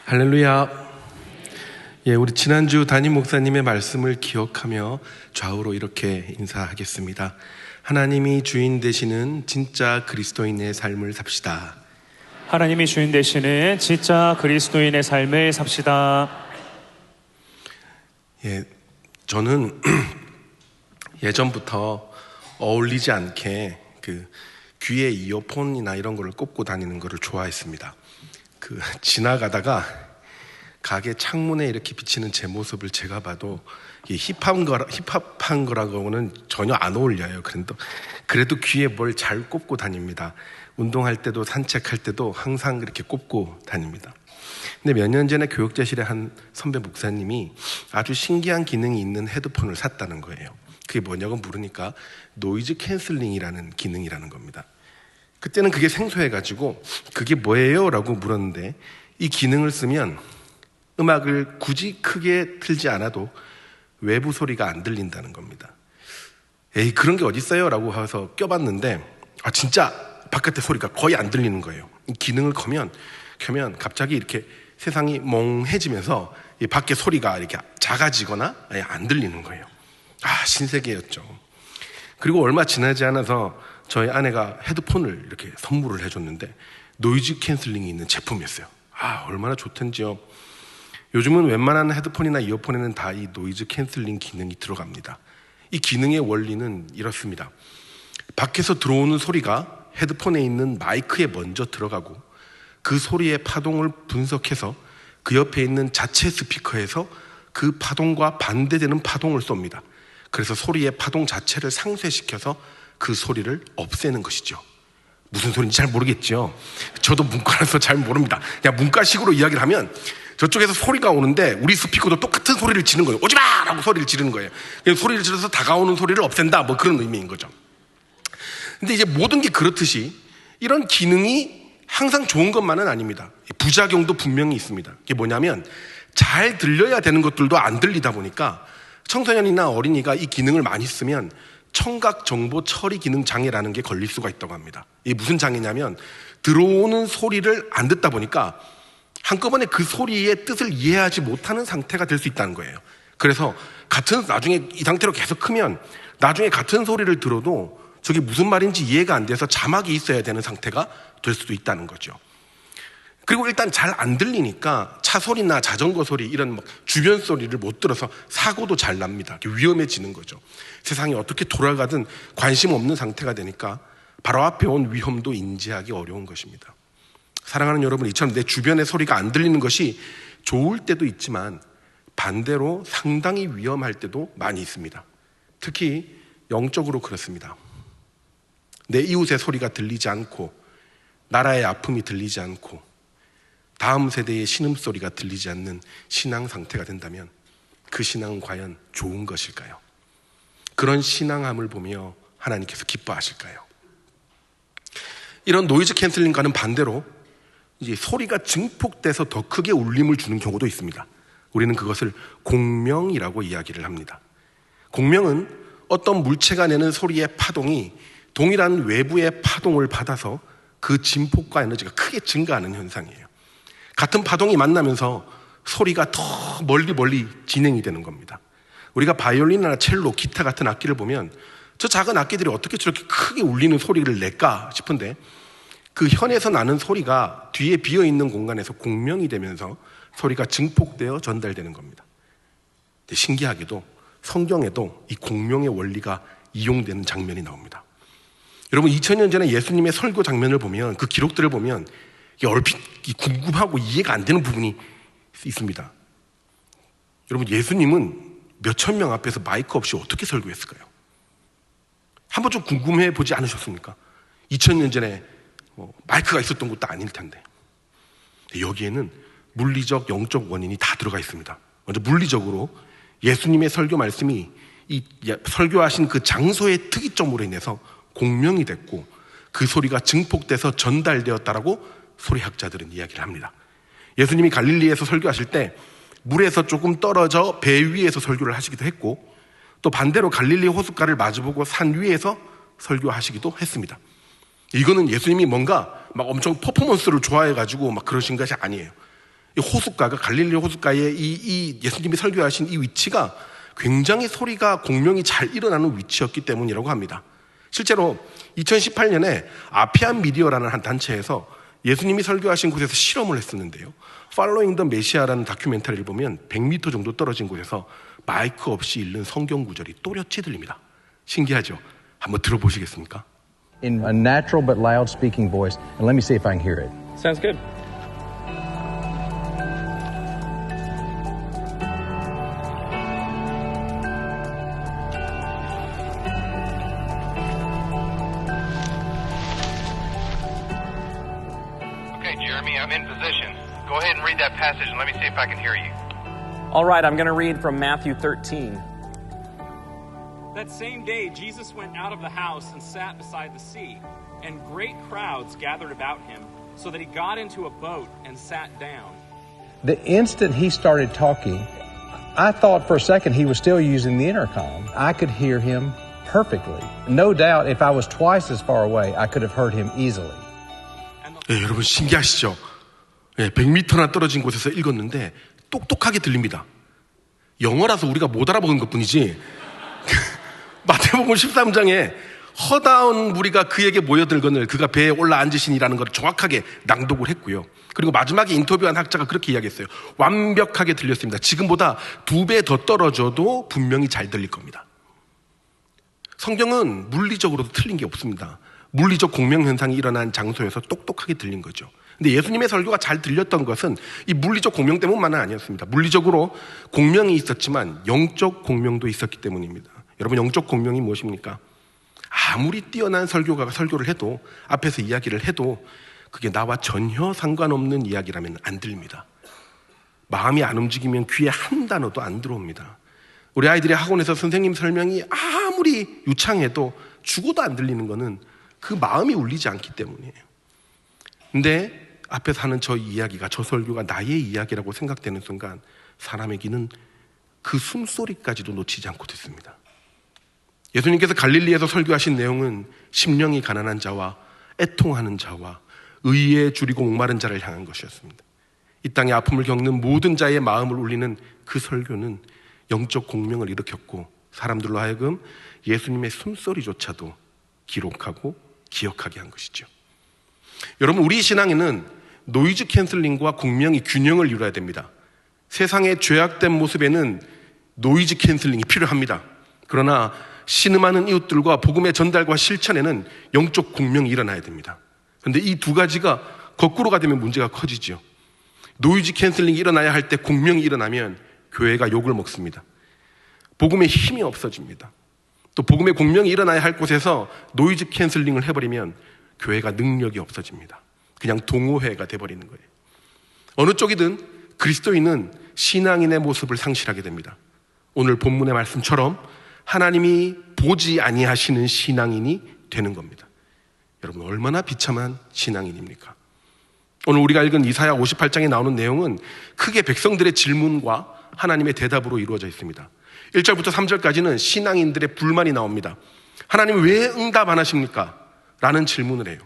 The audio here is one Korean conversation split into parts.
할렐루야. 우리 지난주 담임 목사님의 말씀을 기억하며 좌우로 이렇게 인사하겠습니다. 하나님이 주인 되시는 진짜 그리스도인의 삶을 삽시다. 하나님이 주인 되시는 진짜 그리스도인의 삶을 삽시다. 저는 예전부터 어울리지 않게 귀에 이어폰이나 이런 거를 꽂고 다니는 거를 좋아했습니다. 지나가다가 가게 창문에 이렇게 비치는 제 모습을 제가 봐도 힙합한 거라고는 전혀 안 어울려요. 그래도 귀에 뭘 잘 꽂고 다닙니다. 운동할 때도 산책할 때도 항상 그렇게 꽂고 다닙니다. 근데 몇 년 전에 교육자실에 한 선배 목사님이 아주 신기한 기능이 있는 헤드폰을 샀다는 거예요. 그게 뭐냐고 물으니까 노이즈 캔슬링이라는 기능이라는 겁니다. 그때는 그게 생소해가지고 그게 뭐예요? 라고 물었는데, 이 기능을 쓰면 음악을 굳이 크게 틀지 않아도 외부 소리가 안 들린다는 겁니다. 에이, 그런 게 어딨어요? 라고 해서 껴봤는데 진짜 바깥의 소리가 거의 안 들리는 거예요. 이 기능을 켜면 갑자기 이렇게 세상이 멍해지면서 이 밖에 소리가 이렇게 작아지거나 안 들리는 거예요. 신세계였죠. 그리고 얼마 지나지 않아서 저희 아내가 헤드폰을 이렇게 선물을 해줬는데 노이즈 캔슬링이 있는 제품이었어요. 얼마나 좋던지요. 요즘은 웬만한 헤드폰이나 이어폰에는 다 이 노이즈 캔슬링 기능이 들어갑니다. 이 기능의 원리는 이렇습니다. 밖에서 들어오는 소리가 헤드폰에 있는 마이크에 먼저 들어가고 그 소리의 파동을 분석해서 그 옆에 있는 자체 스피커에서 그 파동과 반대되는 파동을 쏩니다. 그래서 소리의 파동 자체를 상쇄시켜서 그 소리를 없애는 것이죠. 무슨 소리인지 잘 모르겠죠. 저도 문과라서 잘 모릅니다. 그냥 문과식으로 이야기를 하면 저쪽에서 소리가 오는데 우리 스피커도 똑같은 소리를 지르는 거예요. 오지마! 라고 소리를 지르는 거예요. 소리를 질러서 다가오는 소리를 없앤다, 그런 의미인 거죠. 근데 이제 모든 게 그렇듯이 이런 기능이 항상 좋은 것만은 아닙니다. 부작용도 분명히 있습니다. 그게 뭐냐면 잘 들려야 되는 것들도 안 들리다 보니까 청소년이나 어린이가 이 기능을 많이 쓰면 청각 정보 처리 기능 장애라는 게 걸릴 수가 있다고 합니다. 이게 무슨 장애냐면 들어오는 소리를 안 듣다 보니까 한꺼번에 그 소리의 뜻을 이해하지 못하는 상태가 될 수 있다는 거예요. 그래서 나중에 이 상태로 계속 크면 나중에 같은 소리를 들어도 저게 무슨 말인지 이해가 안 돼서 자막이 있어야 되는 상태가 될 수도 있다는 거죠. 그리고 일단 잘 안 들리니까 차 소리나 자전거 소리 이런 주변 소리를 못 들어서 사고도 잘 납니다. 위험해지는 거죠. 세상이 어떻게 돌아가든 관심 없는 상태가 되니까 바로 앞에 온 위험도 인지하기 어려운 것입니다. 사랑하는 여러분, 이처럼 내 주변의 소리가 안 들리는 것이 좋을 때도 있지만 반대로 상당히 위험할 때도 많이 있습니다. 특히 영적으로 그렇습니다. 내 이웃의 소리가 들리지 않고 나라의 아픔이 들리지 않고 다음 세대의 신음소리가 들리지 않는 신앙 상태가 된다면 그 신앙은 과연 좋은 것일까요? 그런 신앙함을 보며 하나님께서 기뻐하실까요? 이런 노이즈 캔슬링과는 반대로 이제 소리가 증폭돼서 더 크게 울림을 주는 경우도 있습니다. 우리는 그것을 공명이라고 이야기를 합니다. 공명은 어떤 물체가 내는 소리의 파동이 동일한 외부의 파동을 받아서 그 진폭과 에너지가 크게 증가하는 현상이에요. 같은 파동이 만나면서 소리가 더 멀리 진행이 되는 겁니다. 우리가 바이올린이나 첼로, 기타 같은 악기를 보면 저 작은 악기들이 어떻게 저렇게 크게 울리는 소리를 낼까 싶은데 그 현에서 나는 소리가 뒤에 비어있는 공간에서 공명이 되면서 소리가 증폭되어 전달되는 겁니다. 신기하게도 성경에도 이 공명의 원리가 이용되는 장면이 나옵니다. 여러분, 2000년 전에 예수님의 설교 장면을 보면, 그 기록들을 보면 얼핏 궁금하고 이해가 안 되는 부분이 있습니다. 여러분, 예수님은 몇천 명 앞에서 마이크 없이 어떻게 설교했을까요? 한번 좀 궁금해 보지 않으셨습니까? 2000년 전에 마이크가 있었던 것도 아닐 텐데. 여기에는 물리적, 영적 원인이 다 들어가 있습니다. 먼저 물리적으로 예수님의 설교 말씀이 이 설교하신 그 장소의 특이점으로 인해서 공명이 됐고 그 소리가 증폭돼서 전달되었다라고 소리학자들은 이야기를 합니다. 예수님이 갈릴리에서 설교하실 때 물에서 조금 떨어져 배 위에서 설교를 하시기도 했고, 또 반대로 갈릴리 호숫가를 마주보고 산 위에서 설교하시기도 했습니다. 이거는 예수님이 뭔가 엄청 퍼포먼스를 좋아해가지고 그러신 것이 아니에요. 이 호숫가가 갈릴리 호숫가에 이 예수님이 설교하신 이 위치가 굉장히 소리가 공명이 잘 일어나는 위치였기 때문이라고 합니다. 실제로 2018년에 아피안 미디어라는 한 단체에서 예수님이 설교하신 곳에서 실험을 했었는데요. Following the Messiah라는 다큐멘터리를 보면 100m 정도 떨어진 곳에서 마이크 없이 읽는 성경 구절이 또렷이 들립니다. 신기하죠? 한번 들어보시겠습니까? In a natural but loud speaking voice, and let me see if I can hear it. Sounds good. Okay, Jeremy, I'm in position. Go ahead and read that passage and let me see if I can hear you. All right, I'm going to read from Matthew 13. That same day, Jesus went out of the house and sat beside the sea, and great crowds gathered about him, so that he got into a boat and sat down. The instant he started talking, I thought for a second he was still using the intercom. I could hear him perfectly. No doubt if I was twice as far away, I could have heard him easily. 예, 여러분 신기하시죠? 예, 100m나 떨어진 곳에서 읽었는데 똑똑하게 들립니다. 영어라서 우리가 못 알아보는 것뿐이지. 마태복음 13장에 허다한 무리가 그에게 모여들거늘 그가 배에 올라앉으시니라는 걸 정확하게 낭독을 했고요. 그리고 마지막에 인터뷰한 학자가 그렇게 이야기했어요. 완벽하게 들렸습니다. 지금보다 2배 더 떨어져도 분명히 잘 들릴 겁니다. 성경은 물리적으로도 틀린 게 없습니다. 물리적 공명현상이 일어난 장소에서 똑똑하게 들린 거죠. 근데 예수님의 설교가 잘 들렸던 것은 이 물리적 공명 때문만은 아니었습니다. 물리적으로 공명이 있었지만 영적 공명도 있었기 때문입니다. 여러분, 영적 공명이 무엇입니까? 아무리 뛰어난 설교가가 설교를 해도, 앞에서 이야기를 해도 그게 나와 전혀 상관없는 이야기라면 안 들립니다. 마음이 안 움직이면 귀에 한 단어도 안 들어옵니다. 우리 아이들이 학원에서 선생님 설명이 아무리 유창해도 죽어도 안 들리는 거는 그 마음이 울리지 않기 때문이에요. 근데 앞에서 하는 저 이야기가, 저 설교가 나의 이야기라고 생각되는 순간 사람의 귀는 그 숨소리까지도 놓치지 않고 듣습니다. 예수님께서 갈릴리에서 설교하신 내용은 심령이 가난한 자와 애통하는 자와 의에 줄이고 목마른 자를 향한 것이었습니다. 이 땅에 아픔을 겪는 모든 자의 마음을 울리는 그 설교는 영적 공명을 일으켰고 사람들로 하여금 예수님의 숨소리조차도 기록하고 기억하게 한 것이죠. 여러분, 우리 신앙에는 노이즈 캔슬링과 공명이 균형을 이루어야 됩니다. 세상의 죄악된 모습에는 노이즈 캔슬링이 필요합니다. 그러나 신음하는 이웃들과 복음의 전달과 실천에는 영적 공명이 일어나야 됩니다. 그런데 이 두 가지가 거꾸로가 되면 문제가 커지죠. 노이즈 캔슬링이 일어나야 할 때 공명이 일어나면 교회가 욕을 먹습니다. 복음의 힘이 없어집니다. 또 복음의 공명이 일어나야 할 곳에서 노이즈 캔슬링을 해버리면 교회가 능력이 없어집니다. 그냥 동호회가 돼버리는 거예요. 어느 쪽이든 그리스도인은 신앙인의 모습을 상실하게 됩니다. 오늘 본문의 말씀처럼 하나님이 보지 아니하시는 신앙인이 되는 겁니다. 여러분, 얼마나 비참한 신앙인입니까? 오늘 우리가 읽은 이사야 58장에 나오는 내용은 크게 백성들의 질문과 하나님의 대답으로 이루어져 있습니다. 1절부터 3절까지는 신앙인들의 불만이 나옵니다. 하나님 왜 응답 안 하십니까? 라는 질문을 해요.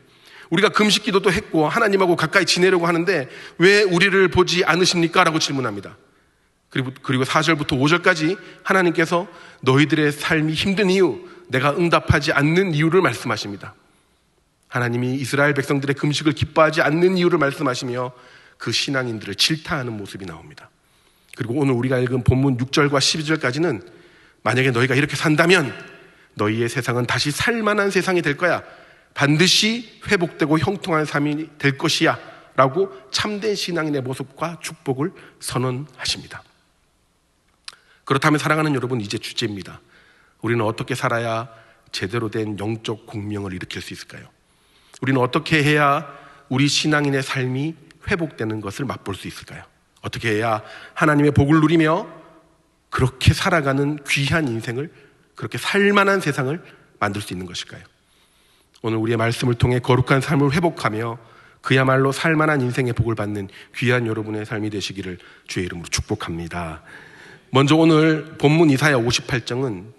우리가 금식 기도도 했고 하나님하고 가까이 지내려고 하는데 왜 우리를 보지 않으십니까? 라고 질문합니다. 그리고 4절부터 5절까지 하나님께서 너희들의 삶이 힘든 이유, 내가 응답하지 않는 이유를 말씀하십니다. 하나님이 이스라엘 백성들의 금식을 기뻐하지 않는 이유를 말씀하시며 그 신앙인들을 질타하는 모습이 나옵니다. 그리고 오늘 우리가 읽은 본문 6절과 12절까지는 만약에 너희가 이렇게 산다면 너희의 세상은 다시 살만한 세상이 될 거야. 반드시 회복되고 형통한 삶이 될 것이야. 라고 참된 신앙인의 모습과 축복을 선언하십니다. 그렇다면 사랑하는 여러분, 이제 주제입니다. 우리는 어떻게 살아야 제대로 된 영적 공명을 일으킬 수 있을까요? 우리는 어떻게 해야 우리 신앙인의 삶이 회복되는 것을 맛볼 수 있을까요? 어떻게 해야 하나님의 복을 누리며 그렇게 살아가는 귀한 인생을, 그렇게 살만한 세상을 만들 수 있는 것일까요? 오늘 우리의 말씀을 통해 거룩한 삶을 회복하며 그야말로 살만한 인생의 복을 받는 귀한 여러분의 삶이 되시기를 주의 이름으로 축복합니다. 먼저 오늘 본문 이사야 58장은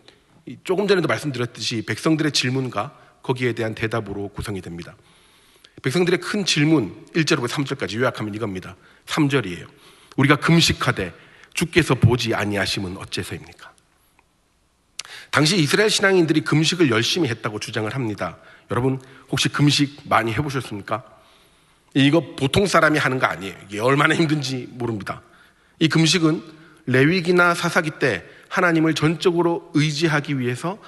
조금 전에도 말씀드렸듯이 백성들의 질문과 거기에 대한 대답으로 구성이 됩니다. 백성들의 큰 질문 1절부터 3절까지 요약하면 이겁니다. 3절이에요. 우리가 금식하되 주께서 보지 아니하심은 어째서입니까? 당시 이스라엘 신앙인들이 금식을 열심히 했다고 주장을 합니다. 여러분 혹시 금식 많이 해보셨습니까? 이거 보통 사람이 하는 거 아니에요. 이게 얼마나 힘든지 모릅니다. 이 금식은 레위기나 사사기 때 하나님을 전적으로 의지하기 위해서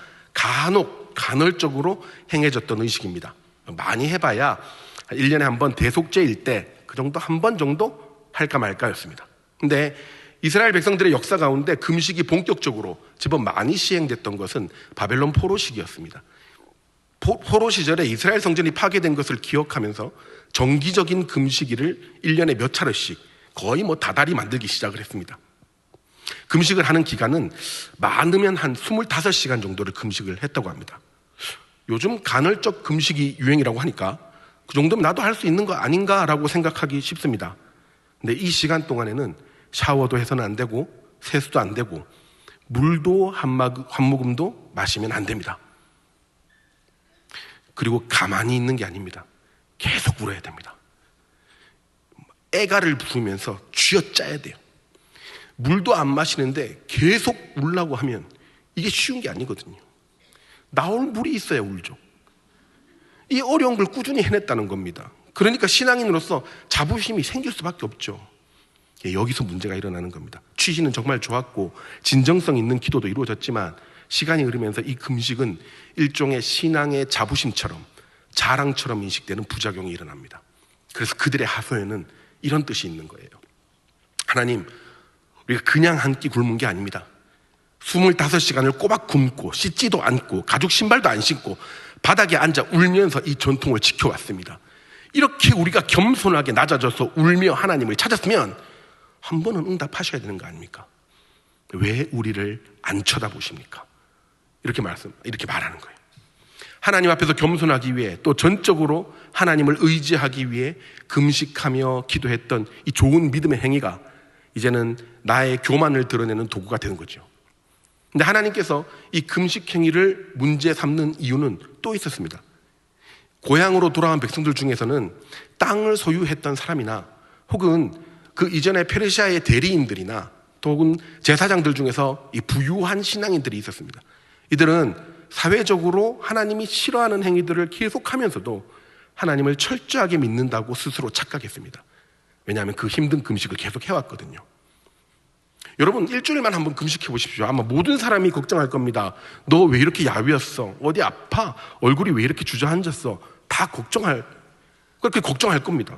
간헐적으로 행해졌던 의식입니다. 많이 해봐야 1년에 한 번 대속제일 때 그 정도 한 번 정도 할까 말까였습니다. 근데 이스라엘 백성들의 역사 가운데 금식이 본격적으로 제법 많이 시행됐던 것은 바벨론 포로 시기였습니다. 포로 시절에 이스라엘 성전이 파괴된 것을 기억하면서 정기적인 금식일을 1년에 몇 차례씩 거의 다달이 만들기 시작을 했습니다. 금식을 하는 기간은 많으면 한 25시간 정도를 금식을 했다고 합니다. 요즘 간헐적 금식이 유행이라고 하니까 그 정도면 나도 할 수 있는 거 아닌가라고 생각하기 쉽습니다. 근데 이 시간 동안에는 샤워도 해서는 안 되고 세수도 안 되고 물도 한 모금도 마시면 안 됩니다. 그리고 가만히 있는 게 아닙니다. 계속 울어야 됩니다. 애가를 부르면서 쥐어짜야 돼요. 물도 안 마시는데 계속 울라고 하면 이게 쉬운 게 아니거든요. 나올 물이 있어야 울죠. 이 어려운 걸 꾸준히 해냈다는 겁니다. 그러니까 신앙인으로서 자부심이 생길 수밖에 없죠. 여기서 문제가 일어나는 겁니다. 취지는 정말 좋았고 진정성 있는 기도도 이루어졌지만 시간이 흐르면서 이 금식은 일종의 신앙의 자부심처럼 자랑처럼 인식되는 부작용이 일어납니다. 그래서 그들의 하소연은 이런 뜻이 있는 거예요. 하나님, 우리가 그냥 한 끼 굶은 게 아닙니다. 25시간을 꼬박 굶고 씻지도 않고 가죽 신발도 안 신고 바닥에 앉아 울면서 이 전통을 지켜왔습니다. 이렇게 우리가 겸손하게 낮아져서 울며 하나님을 찾았으면 한 번은 응답하셔야 되는 거 아닙니까? 왜 우리를 안 쳐다보십니까? 이렇게 말하는 거예요. 하나님 앞에서 겸손하기 위해 또 전적으로 하나님을 의지하기 위해 금식하며 기도했던 이 좋은 믿음의 행위가 이제는 나의 교만을 드러내는 도구가 되는 거죠. 근데 하나님께서 이 금식 행위를 문제 삼는 이유는 또 있었습니다. 고향으로 돌아온 백성들 중에서는 땅을 소유했던 사람이나 혹은 그 이전에 페르시아의 대리인들이나 또 혹은 제사장들 중에서 이 부유한 신앙인들이 있었습니다. 이들은 사회적으로 하나님이 싫어하는 행위들을 계속하면서도 하나님을 철저하게 믿는다고 스스로 착각했습니다. 왜냐하면 그 힘든 금식을 계속 해왔거든요. 여러분 일주일만 한번 금식해 보십시오. 아마 모든 사람이 걱정할 겁니다. 너 왜 이렇게 야위었어? 어디 아파? 얼굴이 왜 이렇게 주저앉았어? 다 그렇게 걱정할 겁니다.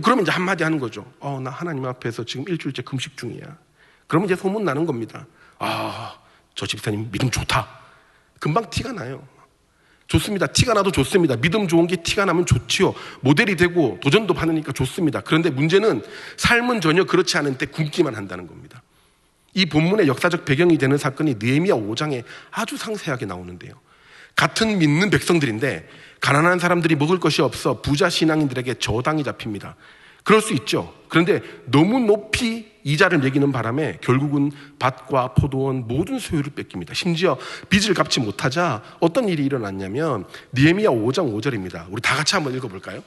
그러면 이제 한마디 하는 거죠. 나 하나님 앞에서 지금 일주일째 금식 중이야. 그러면 이제 소문 나는 겁니다. 저 집사님 믿음 좋다. 금방 티가 나요. 좋습니다. 티가 나도 좋습니다. 믿음 좋은 게 티가 나면 좋지요. 모델이 되고 도전도 받으니까 좋습니다. 그런데 문제는 삶은 전혀 그렇지 않은데 굶기만 한다는 겁니다. 이 본문의 역사적 배경이 되는 사건이 느헤미야 5장에 아주 상세하게 나오는데요. 같은 믿는 백성들인데 가난한 사람들이 먹을 것이 없어 부자 신앙인들에게 저당이 잡힙니다. 그럴 수 있죠. 그런데 너무 높이 이자를 매기는 바람에 결국은 밭과 포도원 모든 소유를 뺏깁니다. 심지어 빚을 갚지 못하자 어떤 일이 일어났냐면 느헤미야 5장 5절입니다. 우리 다 같이 한번 읽어볼까요?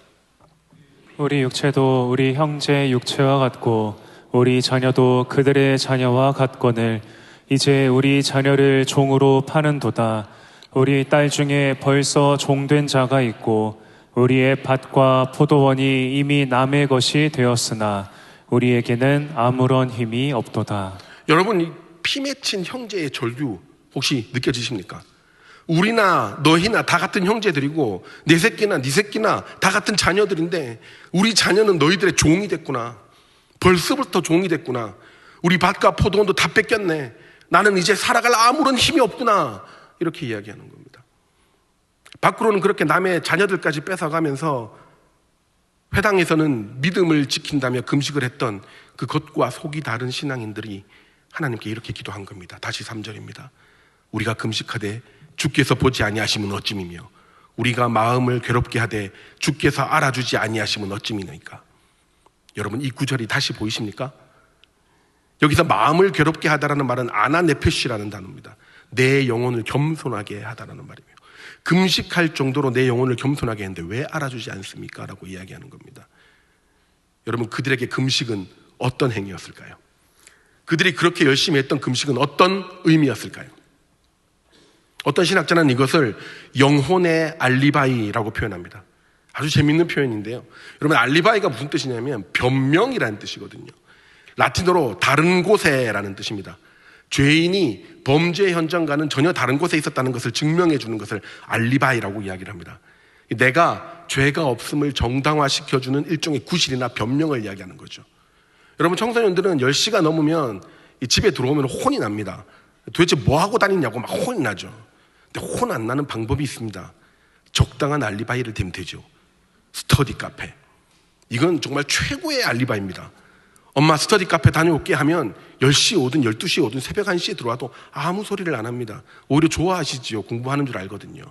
우리 육체도 우리 형제 육체와 같고 우리 자녀도 그들의 자녀와 같거늘 이제 우리 자녀를 종으로 파는도다. 우리 딸 중에 벌써 종된 자가 있고 우리의 밭과 포도원이 이미 남의 것이 되었으나 우리에게는 아무런 힘이 없도다. 여러분 이 피 맺힌 형제의 절규 혹시 느껴지십니까? 우리나 너희나 다 같은 형제들이고 내 새끼나 네 새끼나 다 같은 자녀들인데 우리 자녀는 너희들의 종이 됐구나. 벌써부터 종이 됐구나. 우리 밭과 포도원도 다 뺏겼네. 나는 이제 살아갈 아무런 힘이 없구나. 이렇게 이야기하는 겁니다. 밖으로는 그렇게 남의 자녀들까지 뺏어가면서 회당에서는 믿음을 지킨다며 금식을 했던 그 겉과 속이 다른 신앙인들이 하나님께 이렇게 기도한 겁니다. 다시 3절입니다. 우리가 금식하되 주께서 보지 아니하시면 어찌미며 우리가 마음을 괴롭게 하되 주께서 알아주지 아니하시면 어찌미니까. 여러분 이 구절이 다시 보이십니까? 여기서 마음을 괴롭게 하다라는 말은 아나네페시라는 단어입니다. 내 영혼을 겸손하게 하다라는 말이에요. 금식할 정도로 내 영혼을 겸손하게 했는데 왜 알아주지 않습니까? 라고 이야기하는 겁니다. 여러분, 그들에게 금식은 어떤 행위였을까요? 그들이 그렇게 열심히 했던 금식은 어떤 의미였을까요? 어떤 신학자는 이것을 영혼의 알리바이라고 표현합니다. 아주 재밌는 표현인데요. 여러분, 알리바이가 무슨 뜻이냐면 변명이라는 뜻이거든요. 라틴어로 다른 곳에라는 뜻입니다. 죄인이 범죄 현장과는 전혀 다른 곳에 있었다는 것을 증명해 주는 것을 알리바이라고 이야기를 합니다. 내가 죄가 없음을 정당화시켜주는 일종의 구실이나 변명을 이야기하는 거죠. 여러분, 청소년들은 10시가 넘으면 집에 들어오면 혼이 납니다. 도대체 뭐 하고 다니냐고 막 혼이 나죠. 근데 혼 안 나는 방법이 있습니다. 적당한 알리바이를 대면 되죠. 스터디 카페. 이건 정말 최고의 알리바이입니다. 엄마 스터디 카페 다녀올게 하면 10시에 오든 12시에 오든 새벽 1시에 들어와도 아무 소리를 안 합니다. 오히려 좋아하시지요. 공부하는 줄 알거든요.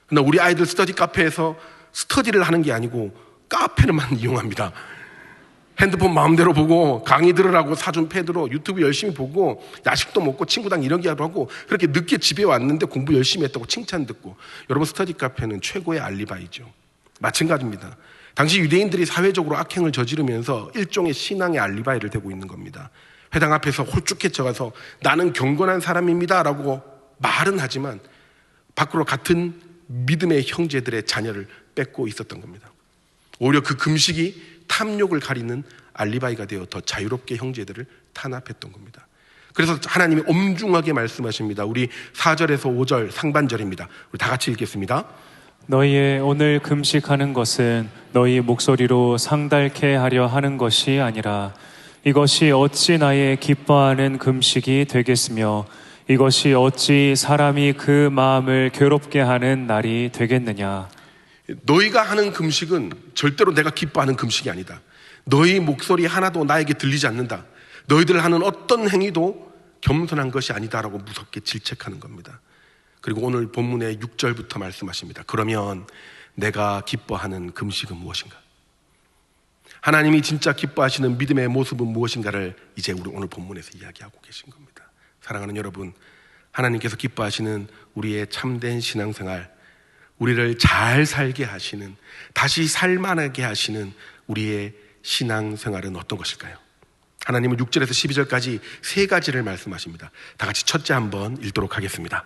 그러나 우리 아이들 스터디 카페에서 스터디를 하는 게 아니고 카페를만 이용합니다. 핸드폰 마음대로 보고 강의 들으라고 사준 패드로 유튜브 열심히 보고 야식도 먹고 친구랑 이런 게 하고 그렇게 늦게 집에 왔는데 공부 열심히 했다고 칭찬 듣고. 여러분, 스터디 카페는 최고의 알리바이죠. 마찬가지입니다. 당시 유대인들이 사회적으로 악행을 저지르면서 일종의 신앙의 알리바이를 대고 있는 겁니다. 회당 앞에서 홀쭉해져가서 나는 경건한 사람입니다 라고 말은 하지만 밖으로 같은 믿음의 형제들의 자녀를 뺏고 있었던 겁니다. 오히려 그 금식이 탐욕을 가리는 알리바이가 되어 더 자유롭게 형제들을 탄압했던 겁니다. 그래서 하나님이 엄중하게 말씀하십니다. 우리 4절에서 5절 상반절입니다. 우리 다 같이 읽겠습니다. 너희의 오늘 금식하는 것은 너희 목소리로 상달케 하려 하는 것이 아니라 이것이 어찌 나의 기뻐하는 금식이 되겠으며 이것이 어찌 사람이 그 마음을 괴롭게 하는 날이 되겠느냐. 너희가 하는 금식은 절대로 내가 기뻐하는 금식이 아니다. 너희 목소리 하나도 나에게 들리지 않는다. 너희들 하는 어떤 행위도 겸손한 것이 아니다라고 무섭게 질책하는 겁니다. 그리고 오늘 본문의 6절부터 말씀하십니다. 그러면 내가 기뻐하는 금식은 무엇인가? 하나님이 진짜 기뻐하시는 믿음의 모습은 무엇인가를 이제 우리 오늘 본문에서 이야기하고 계신 겁니다. 사랑하는 여러분, 하나님께서 기뻐하시는 우리의 참된 신앙생활, 우리를 잘 살게 하시는, 다시 살만하게 하시는 우리의 신앙생활은 어떤 것일까요? 하나님은 6절에서 12절까지 세 가지를 말씀하십니다. 다 같이 첫째 한번 읽도록 하겠습니다.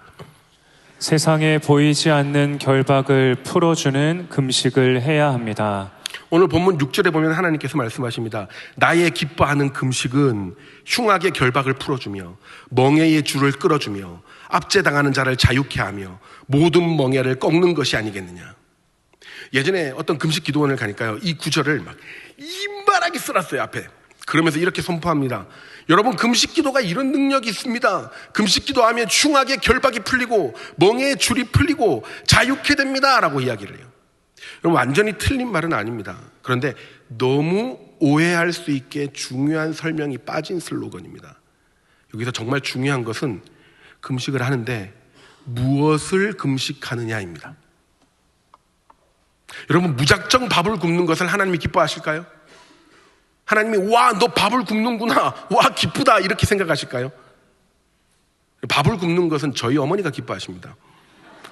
세상에 보이지 않는 결박을 풀어주는 금식을 해야 합니다. 오늘 본문 6절에 보면 하나님께서 말씀하십니다. 나의 기뻐하는 금식은 흉악의 결박을 풀어주며 멍에의 줄을 끌어주며 압제당하는 자를 자유케 하며 모든 멍에를 꺾는 것이 아니겠느냐. 예전에 어떤 금식 기도원을 가니까요, 이 구절을 막 이만하게 써놨어요, 앞에. 그러면서 이렇게 선포합니다. 여러분, 금식 기도가 이런 능력이 있습니다. 금식 기도하면 흉악의 결박이 풀리고 멍에의 줄이 풀리고 자유케 됩니다 라고 이야기를 해요. 여러분, 완전히 틀린 말은 아닙니다. 그런데 너무 오해할 수 있게 중요한 설명이 빠진 슬로건입니다. 여기서 정말 중요한 것은 금식을 하는데 무엇을 금식하느냐입니다. 여러분, 무작정 밥을 굶는 것을 하나님이 기뻐하실까요? 하나님이 와, 너 밥을 굶는구나, 와, 기쁘다 이렇게 생각하실까요? 밥을 굶는 것은 저희 어머니가 기뻐하십니다.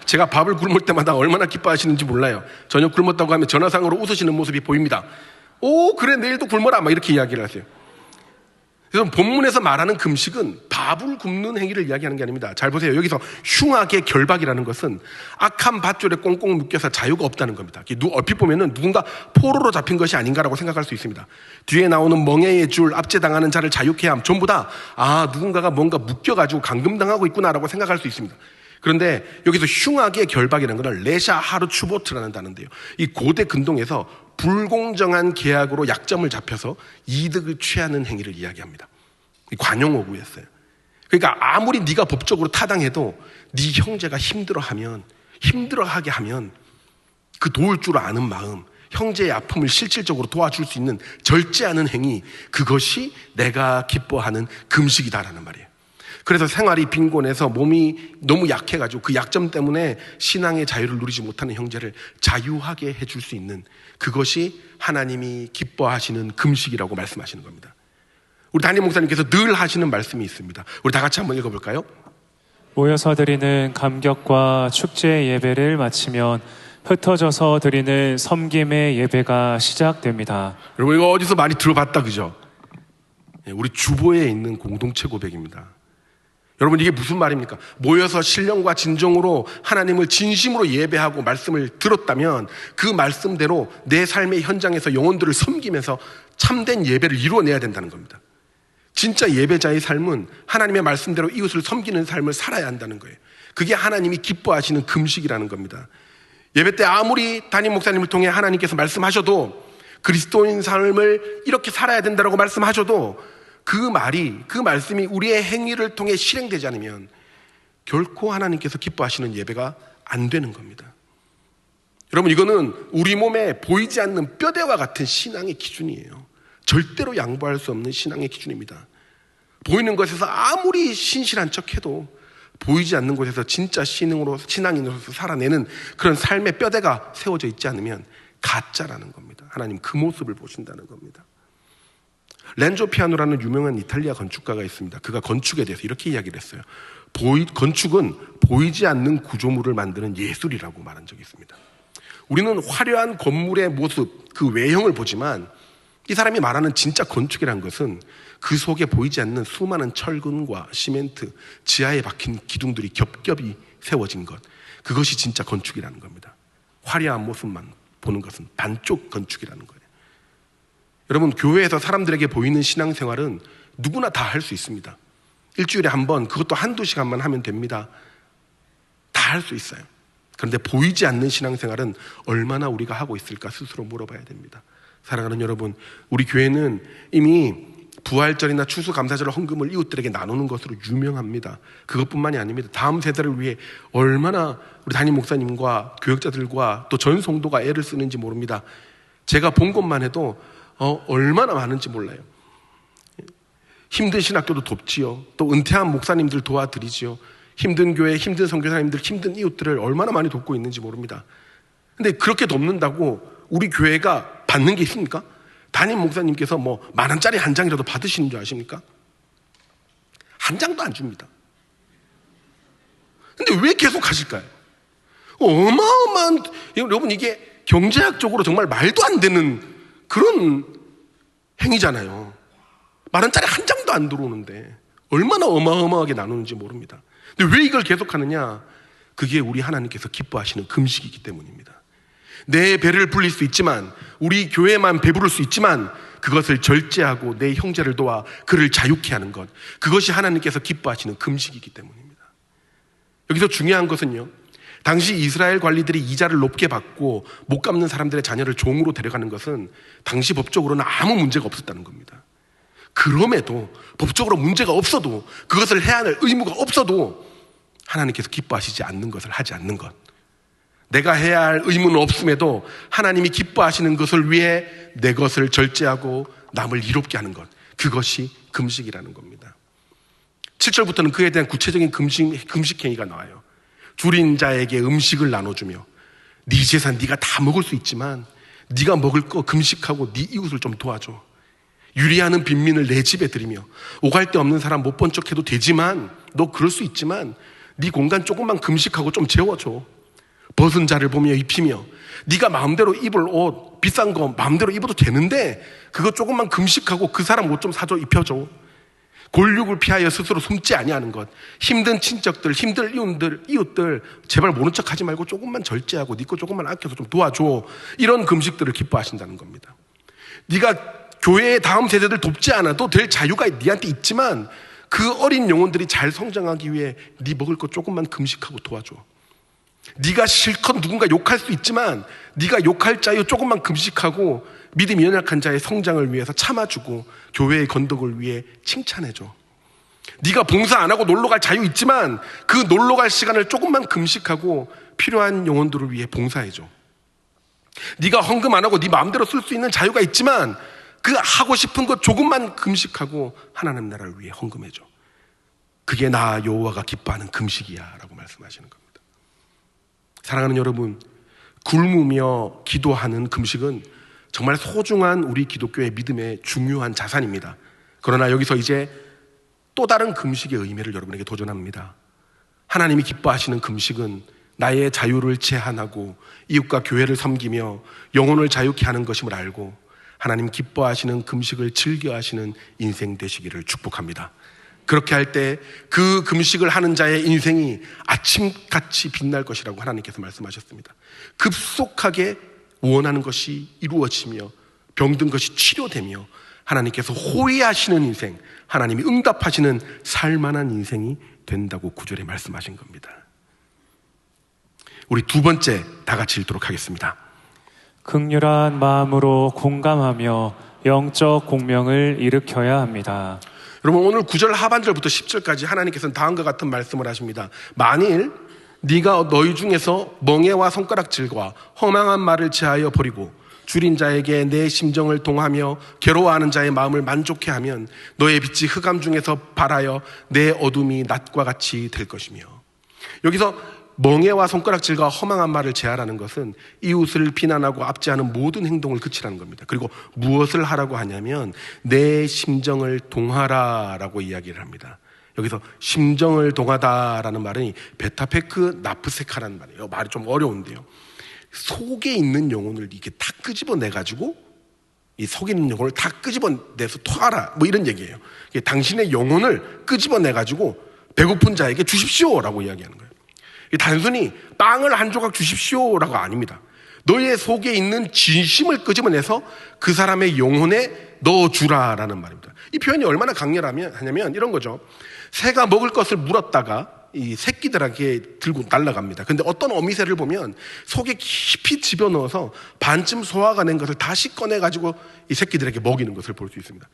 제가 밥을 굶을 때마다 얼마나 기뻐하시는지 몰라요. 저녁 굶었다고 하면 전화상으로 웃으시는 모습이 보입니다. 오, 그래, 내일도 굶어라 막 이렇게 이야기를 하세요. 그래서 본문에서 말하는 금식은 밥을 굶는 행위를 이야기하는 게 아닙니다. 잘 보세요. 여기서 흉악의 결박이라는 것은 악한 밧줄에 꽁꽁 묶여서 자유가 없다는 겁니다. 얼핏 보면은 누군가 포로로 잡힌 것이 아닌가라고 생각할 수 있습니다. 뒤에 나오는 멍에의 줄, 압제당하는 자를 자유케 함, 전부 다 누군가가 뭔가 묶여가지고 감금당하고 있구나라고 생각할 수 있습니다. 그런데 여기서 흉악의 결박이라는 것은 레샤 하르추보트라는 단어인데요, 이 고대 근동에서 불공정한 계약으로 약점을 잡혀서 이득을 취하는 행위를 이야기합니다. 관용어구였어요. 그러니까 아무리 네가 법적으로 타당해도 네 형제가 힘들어하게 하면 그 도울 줄 아는 마음, 형제의 아픔을 실질적으로 도와줄 수 있는 절제하는 행위, 그것이 내가 기뻐하는 금식이다라는 말이에요. 그래서 생활이 빈곤해서 몸이 너무 약해가지고 그 약점 때문에 신앙의 자유를 누리지 못하는 형제를 자유하게 해줄 수 있는, 그것이 하나님이 기뻐하시는 금식이라고 말씀하시는 겁니다. 우리 담임 목사님께서 늘 하시는 말씀이 있습니다. 우리 다 같이 한번 읽어볼까요? 모여서 드리는 감격과 축제 예배를 마치면 흩어져서 드리는 섬김의 예배가 시작됩니다. 여러분 이거 어디서 많이 들어봤다 그죠? 우리 주보에 있는 공동체 고백입니다. 여러분 이게 무슨 말입니까? 모여서 신령과 진정으로 하나님을 진심으로 예배하고 말씀을 들었다면 그 말씀대로 내 삶의 현장에서 영혼들을 섬기면서 참된 예배를 이루어내야 된다는 겁니다. 진짜 예배자의 삶은 하나님의 말씀대로 이웃을 섬기는 삶을 살아야 한다는 거예요. 그게 하나님이 기뻐하시는 금식이라는 겁니다. 예배 때 아무리 담임 목사님을 통해 하나님께서 말씀하셔도 그리스도인 삶을 이렇게 살아야 된다고 말씀하셔도 그 말씀이 우리의 행위를 통해 실행되지 않으면 결코 하나님께서 기뻐하시는 예배가 안 되는 겁니다. 여러분 이거는 우리 몸에 보이지 않는 뼈대와 같은 신앙의 기준이에요. 절대로 양보할 수 없는 신앙의 기준입니다. 보이는 것에서 아무리 신실한 척해도 보이지 않는 곳에서 진짜 신앙인으로서 살아내는 그런 삶의 뼈대가 세워져 있지 않으면 가짜라는 겁니다. 하나님 그 모습을 보신다는 겁니다. 렌조 피아노라는 유명한 이탈리아 건축가가 있습니다. 그가 건축에 대해서 이렇게 이야기를 했어요. 건축은 보이지 않는 구조물을 만드는 예술이라고 말한 적이 있습니다. 우리는 화려한 건물의 모습, 그 외형을 보지만 이 사람이 말하는 진짜 건축이라는 것은 그 속에 보이지 않는 수많은 철근과 시멘트, 지하에 박힌 기둥들이 겹겹이 세워진 것, 그것이 진짜 건축이라는 겁니다. 화려한 모습만 보는 것은 반쪽 건축이라는 거예요. 여러분 교회에서 사람들에게 보이는 신앙생활은 누구나 다 할 수 있습니다. 일주일에 한 번, 그것도 한두 시간만 하면 됩니다. 다 할 수 있어요. 그런데 보이지 않는 신앙생활은 얼마나 우리가 하고 있을까 스스로 물어봐야 됩니다. 사랑하는 여러분, 우리 교회는 이미 부활절이나 추수감사절 헌금을 이웃들에게 나누는 것으로 유명합니다. 그것뿐만이 아닙니다. 다음 세대를 위해 얼마나 우리 담임 목사님과 교역자들과 또 전 성도가 애를 쓰는지 모릅니다. 제가 본 것만 해도 얼마나 많은지 몰라요. 힘든 신학교도 돕지요. 또 은퇴한 목사님들 도와드리지요. 힘든 교회, 힘든 선교사님들, 힘든 이웃들을 얼마나 많이 돕고 있는지 모릅니다. 근데 그렇게 돕는다고 우리 교회가 받는 게 있습니까? 담임 목사님께서 10,000원짜리 한 장이라도 받으시는 줄 아십니까? 한 장도 안 줍니다. 근데 왜 계속 하실까요? 어마어마한, 여러분 이게 경제학적으로 정말 말도 안 되는 그런 행위잖아요. 10,000원짜리 한 장도 안 들어오는데 얼마나 어마어마하게 나누는지 모릅니다. 근데 왜 이걸 계속하느냐? 그게 우리 하나님께서 기뻐하시는 금식이기 때문입니다. 내 배를 불릴 수 있지만, 우리 교회만 배부를 수 있지만 그것을 절제하고 내 형제를 도와 그를 자유케 하는 것, 그것이 하나님께서 기뻐하시는 금식이기 때문입니다. 여기서 중요한 것은요, 당시 이스라엘 관리들이 이자를 높게 받고 못 갚는 사람들의 자녀를 종으로 데려가는 것은 당시 법적으로는 아무 문제가 없었다는 겁니다. 그럼에도 법적으로 문제가 없어도, 그것을 해야 할 의무가 없어도 하나님께서 기뻐하시지 않는 것을 하지 않는 것, 내가 해야 할 의무는 없음에도 하나님이 기뻐하시는 것을 위해 내 것을 절제하고 남을 이롭게 하는 것, 그것이 금식이라는 겁니다. 7절부터는 그에 대한 구체적인 금식 행위가 나와요. 줄인 자에게 음식을 나눠주며, 네 재산 네가 다 먹을 수 있지만 네가 먹을 거 금식하고 네 이웃을 좀 도와줘. 유리하는 빈민을 내 집에 들이며, 오갈 데 없는 사람 못 본 척해도 되지만, 너 그럴 수 있지만 네 공간 조금만 금식하고 좀 재워줘. 벗은 자를 보며 입히며, 네가 마음대로 입을 옷 비싼 거 마음대로 입어도 되는데 그거 조금만 금식하고 그 사람 옷 좀 사줘, 입혀줘. 골육을 피하여 스스로 숨지 아니하는 것, 힘든 친척들, 힘든 이웃들 제발 모른 척 하지 말고 조금만 절제하고 네 거 조금만 아껴서 좀 도와줘. 이런 금식들을 기뻐하신다는 겁니다. 네가 교회의 다음 세대들 돕지 않아도 될 자유가 네한테 있지만 그 어린 영혼들이 잘 성장하기 위해 네 먹을 거 조금만 금식하고 도와줘. 네가 실컷 누군가 욕할 수 있지만 네가 욕할 자유 조금만 금식하고 믿음이 연약한 자의 성장을 위해서 참아주고 교회의 건덕을 위해 칭찬해줘. 네가 봉사 안 하고 놀러갈 자유 있지만 그 놀러갈 시간을 조금만 금식하고 필요한 영혼들을 위해 봉사해줘. 네가 헌금 안 하고 네 마음대로 쓸 수 있는 자유가 있지만 그 하고 싶은 것 조금만 금식하고 하나님 나라를 위해 헌금해줘. 그게 나 여호와가 기뻐하는 금식이야 라고 말씀하시는 겁니다. 사랑하는 여러분, 굶으며 기도하는 금식은 정말 소중한 우리 기독교의 믿음의 중요한 자산입니다. 그러나 여기서 이제 또 다른 금식의 의미를 여러분에게 도전합니다. 하나님이 기뻐하시는 금식은 나의 자유를 제한하고 이웃과 교회를 섬기며 영혼을 자유케 하는 것임을 알고 하나님 기뻐하시는 금식을 즐겨하시는 인생 되시기를 축복합니다. 그렇게 할 때 그 금식을 하는 자의 인생이 아침같이 빛날 것이라고 하나님께서 말씀하셨습니다. 급속하게 원하는 것이 이루어지며 병든 것이 치료되며 하나님께서 호의하시는 인생, 하나님이 응답하시는 살만한 인생이 된다고 구절에 말씀하신 겁니다. 우리 두 번째 다 같이 읽도록 하겠습니다. 긍휼한 마음으로 공감하며 영적 공명을 일으켜야 합니다. 여러분, 오늘 9절 하반절부터 10절까지 하나님께서는 다음과 같은 말씀을 하십니다. 만일 네가 너희 중에서 멍에와 손가락질과 허망한 말을 제하여 버리고 줄인 자에게 내 심정을 동하며 괴로워하는 자의 마음을 만족해 하면 너의 빛이 흑암 중에서 발하여 내 어둠이 낮과 같이 될 것이며. 여기서 멍에와 손가락질과 허망한 말을 제하라는 것은 이웃을 비난하고 압제하는 모든 행동을 그치라는 겁니다. 그리고 무엇을 하라고 하냐면 내 심정을 동하라라고 이야기를 합니다. 여기서 심정을 동하다라는 말은 베타페크 나프세카라는 말이에요. 말이 좀 어려운데요. 속에 있는 영혼을 이렇게 다 끄집어내가지고 이 속에 있는 영혼을 다 끄집어내서 토하라 뭐 이런 얘기예요. 당신의 영혼을 끄집어내가지고 배고픈 자에게 주십시오라고 이야기하는 거예요. 단순히 빵을 한 조각 주십시오라고 아닙니다. 너의 속에 있는 진심을 끄집어내서 그 사람의 영혼에 넣어주라라는 말입니다. 이 표현이 얼마나 강렬하냐면 이런 거죠. 새가 먹을 것을 물었다가 이 새끼들에게 들고 날아갑니다. 근데 어떤 어미새를 보면 속에 깊이 집어넣어서 반쯤 소화가 낸 것을 다시 꺼내가지고 이 새끼들에게 먹이는 것을 볼 수 있습니다.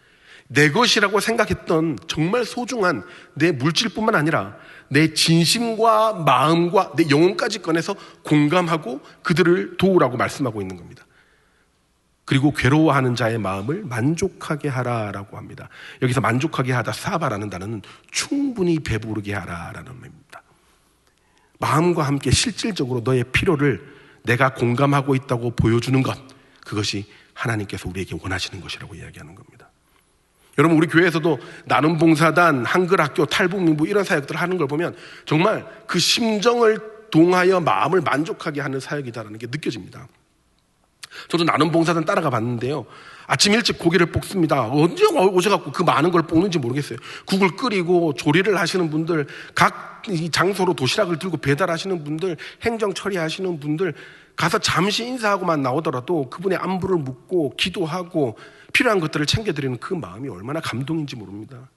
내 것이라고 생각했던 정말 소중한 내 물질뿐만 아니라 내 진심과 마음과 내 영혼까지 꺼내서 공감하고 그들을 도우라고 말씀하고 있는 겁니다. 그리고 괴로워하는 자의 마음을 만족하게 하라라고 합니다. 여기서 만족하게 하다 사바라는 단어는 충분히 배부르게 하라라는 말입니다. 마음과 함께 실질적으로 너의 필요를 내가 공감하고 있다고 보여주는 것, 그것이 하나님께서 우리에게 원하시는 것이라고 이야기하는 겁니다. 여러분, 우리 교회에서도 나눔 봉사단, 한글학교, 탈북민부 이런 사역들을 하는 걸 보면 정말 그 심정을 동하여 마음을 만족하게 하는 사역이다라는 게 느껴집니다. 저도 나눔 봉사단 따라가 봤는데요. 아침 일찍 고기를 볶습니다. 언제 오셔갖고 그 많은 걸 볶는지 모르겠어요. 국을 끓이고 조리를 하시는 분들, 각 장소로 도시락을 들고 배달하시는 분들, 행정 처리하시는 분들, 가서 잠시 인사하고만 나오더라도 그분의 안부를 묻고 기도하고 필요한 것들을 챙겨드리는 그 마음이 얼마나 감동인지 모릅니다.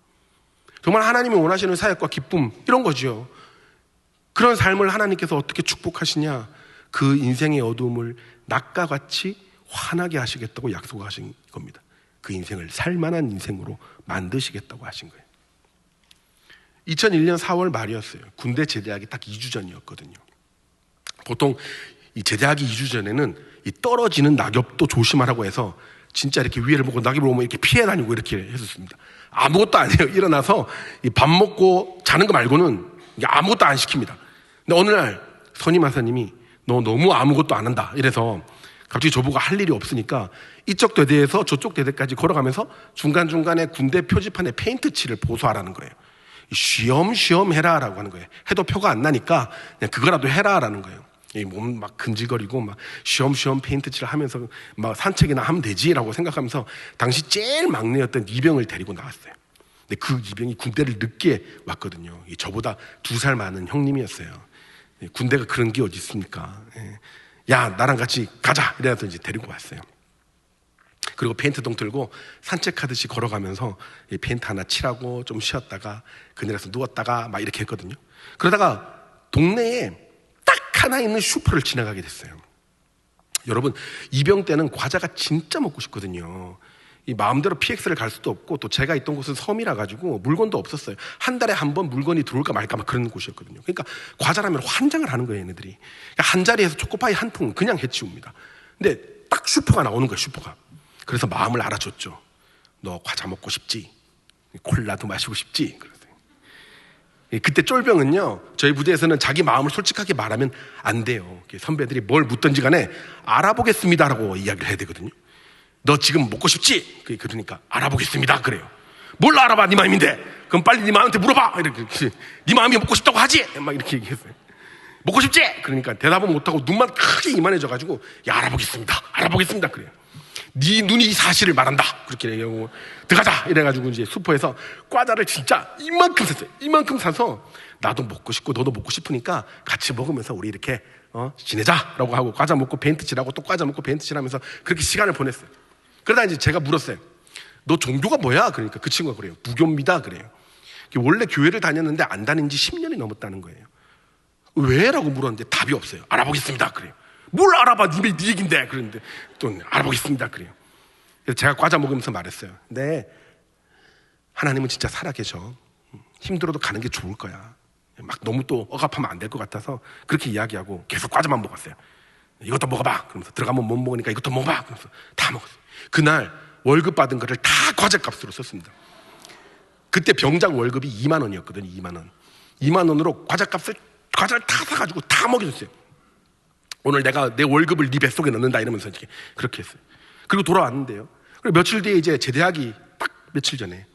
정말 하나님이 원하시는 사역과 기쁨, 이런 거죠. 그런 삶을 하나님께서 어떻게 축복하시냐? 그 인생의 어두움을 낮과 같이 환하게 하시겠다고 약속하신 겁니다. 그 인생을 살만한 인생으로 만드시겠다고 하신 거예요. 2001년 4월 말이었어요. 군대 제대하기 딱 2주 전이었거든요. 보통 이 제대하기 2주 전에는 이 떨어지는 낙엽도 조심하라고 해서 진짜 이렇게 위에를 보고 낙엽을 보면 이렇게 피해 다니고 이렇게 했었습니다. 아무것도 안 해요. 일어나서 이 밥 먹고 자는 거 말고는 아무것도 안 시킵니다. 근데 어느 날 선임 하사님이 너 너무 아무것도 안 한다 이래서 갑자기 저보고 할 일이 없으니까 이쪽 대대에서 저쪽 대대까지 걸어가면서 중간중간에 군대 표지판에 페인트 칠을 보수하라는 거예요. 쉬엄쉬엄 해라라고 하는 거예요. 해도 표가 안 나니까 그냥 그거라도 해라라는 거예요. 이 몸 막 근질거리고 막 쉬엄쉬엄 페인트 칠을 하면서 막 산책이나 하면 되지라고 생각하면서 당시 제일 막내였던 이병을 데리고 나왔어요. 근데 그 이병이 군대를 늦게 왔거든요. 저보다 2살 많은 형님이었어요. 군대가 그런 게 어디 있습니까? 야, 나랑 같이 가자 이래서 이제 데리고 왔어요. 그리고 페인트동 들고 산책하듯이 걸어가면서 페인트 하나 칠하고 좀 쉬었다가 그늘에서 누웠다가 막 이렇게 했거든요. 그러다가 동네에 딱 하나 있는 슈퍼를 지나가게 됐어요. 여러분, 이병 때는 과자가 진짜 먹고 싶거든요. 이 마음대로 PX를 갈 수도 없고 또 제가 있던 곳은 섬이라 가지고 물건도 없었어요. 한 달에 한 번 물건이 들어올까 말까 막 그런 곳이었거든요. 그러니까 과자라면 환장을 하는 거예요, 얘네들이. 그러니까 한 자리에서 초코파이 한 통 그냥 해치웁니다. 근데 딱 슈퍼가 나오는 거예요, 슈퍼가. 그래서 마음을 알아줬죠. 너 과자 먹고 싶지? 콜라도 마시고 싶지? 그랬어요. 그때 쫄병은요, 저희 부대에서는 자기 마음을 솔직하게 말하면 안 돼요. 선배들이 뭘 묻든지 간에 알아보겠습니다라고 이야기를 해야 되거든요. 너 지금 먹고 싶지? 그러니까 알아보겠습니다 그래요. 뭘 알아봐, 네 마음인데. 그럼 빨리 네 마음한테 물어봐. 이렇게. 네 마음이 먹고 싶다고 하지? 막 이렇게 얘기했어요. 먹고 싶지? 그러니까 대답은 못하고 눈만 크게 이만해져가지고 알아보겠습니다. 그래요. 네 눈이 사실을 말한다. 그렇게 얘기하고 들어가자. 이래가지고 이제 슈퍼에서 과자를 진짜 이만큼 샀어요. 이만큼 사서 나도 먹고 싶고 너도 먹고 싶으니까 같이 먹으면서 우리 이렇게 지내자라고 하고 과자 먹고 벤트 칠하고 또 과자 먹고 벤트 칠하면서 그렇게 시간을 보냈어요. 그러다 이제 제가 물었어요. 너 종교가 뭐야? 그러니까 그 친구가 그래요. 무교입니다. 그래요. 원래 교회를 다녔는데 안 다닌 지 10년이 넘었다는 거예요. 왜? 라고 물었는데 답이 없어요. 알아보겠습니다. 그래요. 뭘 알아봐? 네 얘긴데. 그랬는데 또 알아보겠습니다. 그래요. 그래서 제가 과자 먹으면서 말했어요. 네, 하나님은 진짜 살아계셔. 힘들어도 가는 게 좋을 거야. 막 너무 또 억압하면 안 될 것 같아서 그렇게 이야기하고 계속 과자만 먹었어요. 이것도 먹어봐. 그러면서 들어가면 못 먹으니까 이것도 먹어봐. 그러면서 다 먹었어요. 그날 월급 받은 거를 다 과자값으로 썼습니다. 그때 병장 월급이 2만 원이었거든요. 2만 원. 2만 원으로 과자를 다 사가지고 다 먹여줬어요. 오늘 내가 내 월급을 네 뱃속에 넣는다 이러면서 이렇게 그렇게 했어요. 그리고 돌아왔는데요. 그리고 며칠 뒤에 이제 제대하기 딱 며칠 전에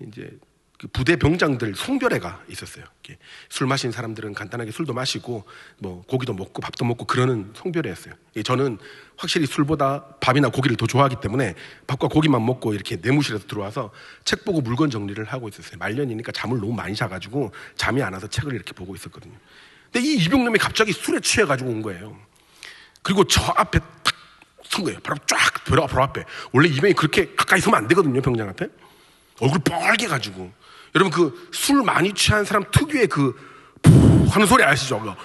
이제 그 부대 병장들 송별회가 있었어요. 이렇게 술 마신 사람들은 간단하게 술도 마시고 뭐 고기도 먹고 밥도 먹고 그러는 송별회였어요. 저는 확실히 술보다 밥이나 고기를 더 좋아하기 때문에 밥과 고기만 먹고 이렇게 내무실에서 들어와서 책 보고 물건 정리를 하고 있었어요. 말년이니까 잠을 너무 많이 자가지고 잠이 안 와서 책을 이렇게 보고 있었거든요. 근데 이 이병놈이 갑자기 술에 취해가지고 온 거예요. 그리고 저 앞에 딱 선 거예요. 바로 쫙 바로 앞에. 원래 이병이 그렇게 가까이 서면 안 되거든요. 병장 앞에. 얼굴 뻘게 가지고. 여러분 그 술 많이 취한 사람 특유의 그 푸 하는 소리 아시죠? 막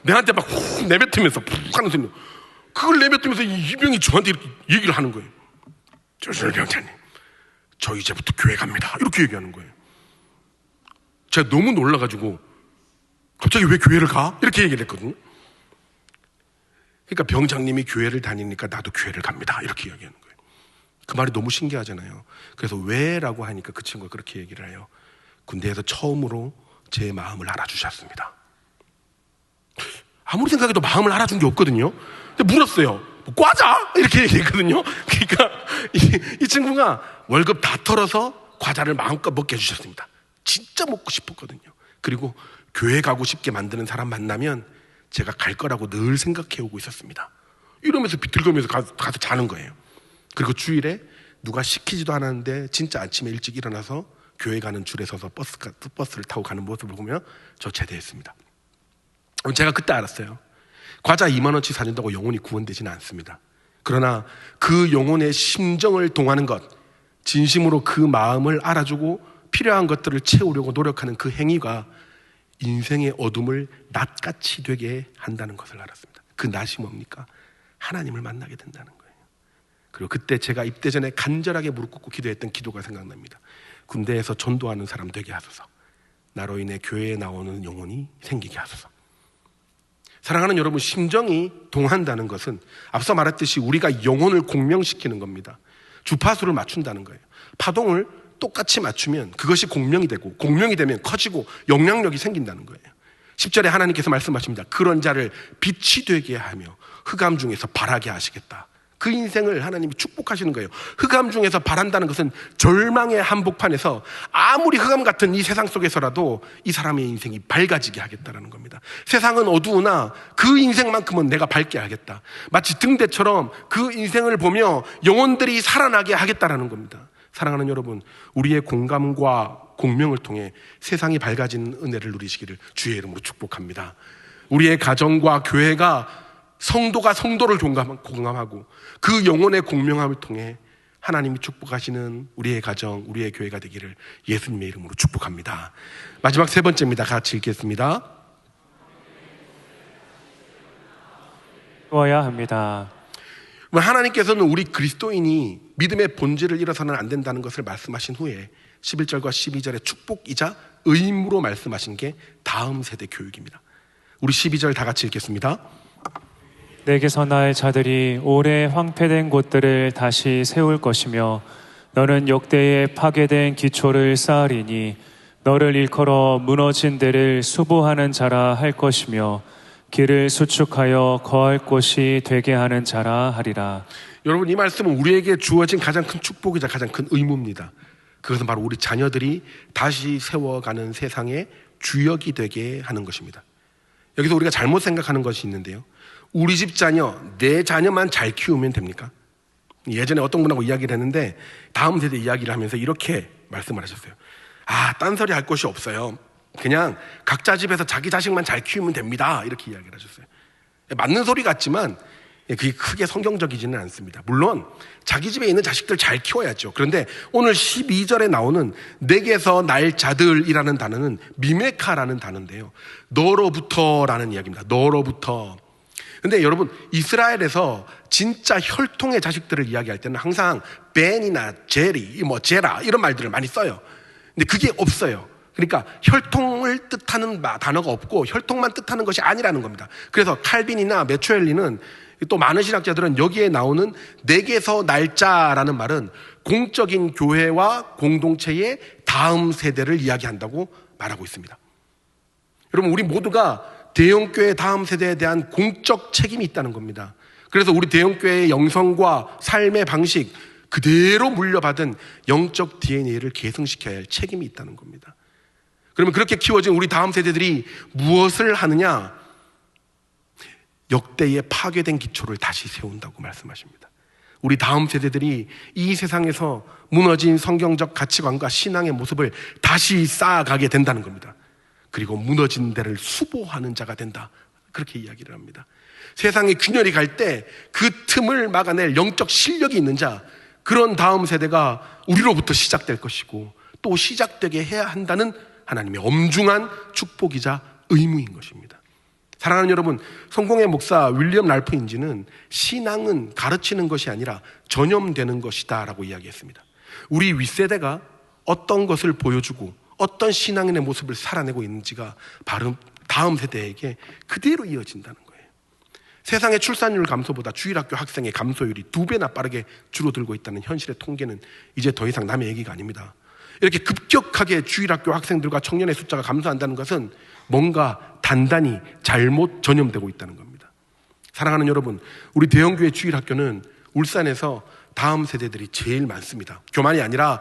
내한테 막 훅 내뱉으면서 푸 하는 소리. 그걸 내뱉으면서 이병이 저한테 이렇게 얘기를 하는 거예요. 조선일 병장님, 저 이제부터 교회 갑니다. 이렇게 얘기하는 거예요. 제가 너무 놀라가지고 갑자기 왜 교회를 가? 이렇게 얘기를 했거든요. 그러니까 병장님이 교회를 다니니까 나도 교회를 갑니다. 이렇게 이야기하는 거예요. 그 말이 너무 신기하잖아요. 그래서 왜? 라고 하니까 그 친구가 그렇게 얘기를 해요. 군대에서 처음으로 제 마음을 알아주셨습니다. 아무리 생각해도 마음을 알아준 게 없거든요. 근데 물었어요. 뭐 과자? 이렇게 얘기했거든요. 그러니까 이 친구가 월급 다 털어서 과자를 마음껏 먹게 해주셨습니다. 진짜 먹고 싶었거든요. 그리고 교회 가고 싶게 만드는 사람 만나면 제가 갈 거라고 늘 생각해 오고 있었습니다. 이러면서 비틀거면서 가서 자는 거예요. 그리고 주일에 누가 시키지도 않았는데 진짜 아침에 일찍 일어나서 교회 가는 줄에 서서 버스를 타고 가는 모습을 보며 저 제대했습니다. 제가 그때 알았어요. 과자 2만 원치 사준다고 영혼이 구원되지는 않습니다. 그러나 그 영혼의 심정을 동하는 것, 진심으로 그 마음을 알아주고 필요한 것들을 채우려고 노력하는 그 행위가 인생의 어둠을 낫같이 되게 한다는 것을 알았습니다. 그 낫이 뭡니까? 하나님을 만나게 된다는 거예요. 그리고 그때 제가 입대 전에 간절하게 무릎 꿇고 기도했던 기도가 생각납니다. 군대에서 전도하는 사람 되게 하소서. 나로 인해 교회에 나오는 영혼이 생기게 하소서. 사랑하는 여러분, 심정이 동한다는 것은 앞서 말했듯이 우리가 영혼을 공명시키는 겁니다. 주파수를 맞춘다는 거예요. 파동을 똑같이 맞추면 그것이 공명이 되고, 공명이 되면 커지고 영향력이 생긴다는 거예요. 10절에 하나님께서 말씀하십니다. 그런 자를 빛이 되게 하며 흑암 중에서 발하게 하시겠다. 그 인생을 하나님이 축복하시는 거예요. 흑암 중에서 발한다는 것은 절망의 한복판에서 아무리 흑암 같은 이 세상 속에서라도 이 사람의 인생이 밝아지게 하겠다는 겁니다. 세상은 어두우나 그 인생만큼은 내가 밝게 하겠다. 마치 등대처럼 그 인생을 보며 영혼들이 살아나게 하겠다는 겁니다. 사랑하는 여러분, 우리의 공감과 공명을 통해 세상이 밝아지는 은혜를 누리시기를 주의 이름으로 축복합니다. 우리의 가정과 교회가 성도가 성도를 공감하고 그 영혼의 공명함을 통해 하나님이 축복하시는 우리의 가정, 우리의 교회가 되기를 예수님의 이름으로 축복합니다. 마지막 세 번째입니다. 같이 읽겠습니다. 주어야 합니다. 하나님께서는 우리 그리스도인이 믿음의 본질을 잃어서는 안 된다는 것을 말씀하신 후에 11절과 12절의 축복이자 의무로 말씀하신 게 다음 세대 교육입니다. 우리 12절 다 같이 읽겠습니다. 내게서 날 자들이 오래 황폐된 곳들을 다시 세울 것이며 너는 역대의 파괴된 기초를 쌓으리니 너를 일컬어 무너진 데를 수보하는 자라 할 것이며 길을 수축하여 거할 곳이 되게 하는 자라 하리라. 여러분, 이 말씀은 우리에게 주어진 가장 큰 축복이자 가장 큰 의무입니다. 그것은 바로 우리 자녀들이 다시 세워가는 세상의 주역이 되게 하는 것입니다. 여기서 우리가 잘못 생각하는 것이 있는데요. 우리 집 자녀, 내 자녀만 잘 키우면 됩니까? 예전에 어떤 분하고 이야기를 했는데 다음 세대 이야기를 하면서 이렇게 말씀을 하셨어요. 딴소리 할 것이 없어요. 그냥 각자 집에서 자기 자식만 잘 키우면 됩니다. 이렇게 이야기를 하셨어요. 맞는 소리 같지만 그게 크게 성경적이지는 않습니다. 물론 자기 집에 있는 자식들 잘 키워야죠. 그런데 오늘 12절에 나오는 내게서 날 자들이라는 단어는 미메카라는 단어인데요. 너로부터라는 이야기입니다. 너로부터. 근데 여러분, 이스라엘에서 진짜 혈통의 자식들을 이야기할 때는 항상 벤이나 제리, 제라 이런 말들을 많이 써요. 근데 그게 없어요. 그러니까 혈통을 뜻하는 단어가 없고 혈통만 뜻하는 것이 아니라는 겁니다. 그래서 칼빈이나 메추엘리는 또 많은 신학자들은 여기에 나오는 내게서 날짜라는 말은 공적인 교회와 공동체의 다음 세대를 이야기한다고 말하고 있습니다. 여러분, 우리 모두가 대형교회 다음 세대에 대한 공적 책임이 있다는 겁니다. 그래서 우리 대형교회의 영성과 삶의 방식 그대로 물려받은 영적 DNA를 계승시켜야 할 책임이 있다는 겁니다. 그러면 그렇게 키워진 우리 다음 세대들이 무엇을 하느냐? 역대의 파괴된 기초를 다시 세운다고 말씀하십니다. 우리 다음 세대들이 이 세상에서 무너진 성경적 가치관과 신앙의 모습을 다시 쌓아가게 된다는 겁니다. 그리고 무너진 데를 수보하는 자가 된다. 그렇게 이야기를 합니다. 세상에 균열이 갈 때 그 틈을 막아낼 영적 실력이 있는 자, 그런 다음 세대가 우리로부터 시작될 것이고 또 시작되게 해야 한다는 하나님의 엄중한 축복이자 의무인 것입니다. 사랑하는 여러분, 성공의 목사 윌리엄 랄프 인지는 신앙은 가르치는 것이 아니라 전염되는 것이다 라고 이야기했습니다. 우리 윗세대가 어떤 것을 보여주고 어떤 신앙인의 모습을 살아내고 있는지가 바로 다음 세대에게 그대로 이어진다는 거예요. 세상의 출산율 감소보다 주일학교 학생의 감소율이 2배나 빠르게 줄어들고 있다는 현실의 통계는 이제 더 이상 남의 얘기가 아닙니다. 이렇게 급격하게 주일학교 학생들과 청년의 숫자가 감소한다는 것은 뭔가 단단히 잘못 전염되고 있다는 겁니다. 사랑하는 여러분, 우리 대형교회 주일학교는 울산에서 다음 세대들이 제일 많습니다. 교만이 아니라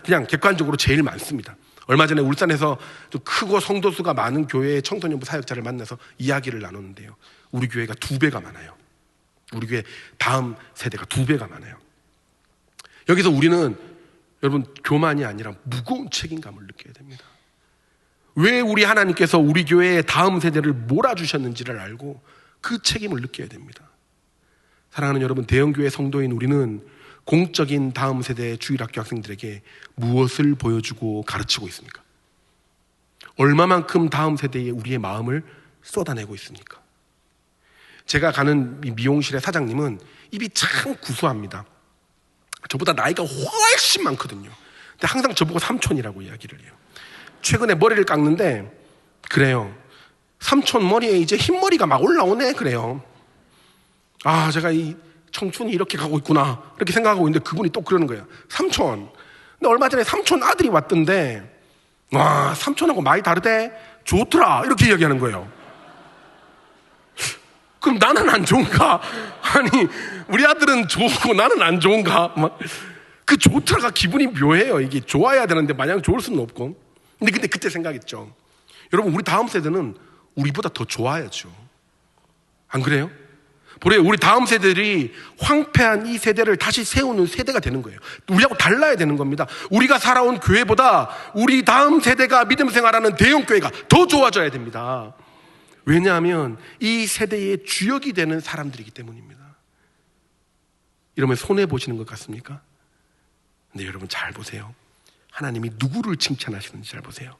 그냥 객관적으로 제일 많습니다. 얼마 전에 울산에서 좀 크고 성도수가 많은 교회의 청소년부 사역자를 만나서 이야기를 나눴는데요. 우리 교회가 2배가 많아요. 우리 교회 다음 세대가 2배가 많아요. 여기서 우리는 여러분 교만이 아니라 무거운 책임감을 느껴야 됩니다. 왜 우리 하나님께서 우리 교회의 다음 세대를 몰아주셨는지를 알고 그 책임을 느껴야 됩니다. 사랑하는 여러분, 대형교회 성도인 우리는 공적인 다음 세대의 주일학교 학생들에게 무엇을 보여주고 가르치고 있습니까? 얼마만큼 다음 세대에 우리의 마음을 쏟아내고 있습니까? 제가 가는 미용실의 사장님은 입이 참 구수합니다. 저보다 나이가 훨씬 많거든요. 근데 항상 저보고 삼촌이라고 이야기를 해요. 최근에 머리를 깎는데 그래요. 삼촌 머리에 이제 흰머리가 막 올라오네 그래요. 제가 이 청춘이 이렇게 가고 있구나 이렇게 생각하고 있는데 그분이 또 그러는 거예요. 삼촌. 근데 얼마 전에 삼촌 아들이 왔던데 와 삼촌하고 많이 다르대. 좋더라 이렇게 이야기하는 거예요. 그럼 나는 안 좋은가? 아니 우리 아들은 좋고 나는 안 좋은가? 그 좋더라가 기분이 묘해요. 이게 좋아야 되는데 마냥 좋을 수는 없고. 근데 그때 생각했죠. 여러분 우리 다음 세대는 우리보다 더 좋아야죠. 안 그래요? 보래요. 우리 다음 세대들이 황폐한 이 세대를 다시 세우는 세대가 되는 거예요. 우리하고 달라야 되는 겁니다. 우리가 살아온 교회보다 우리 다음 세대가 믿음 생활하는 대형 교회가 더 좋아져야 됩니다. 왜냐하면 이 세대의 주역이 되는 사람들이기 때문입니다. 이러면 손해보시는 것 같습니까? 근데 여러분 잘 보세요. 하나님이 누구를 칭찬하시는지 잘 보세요.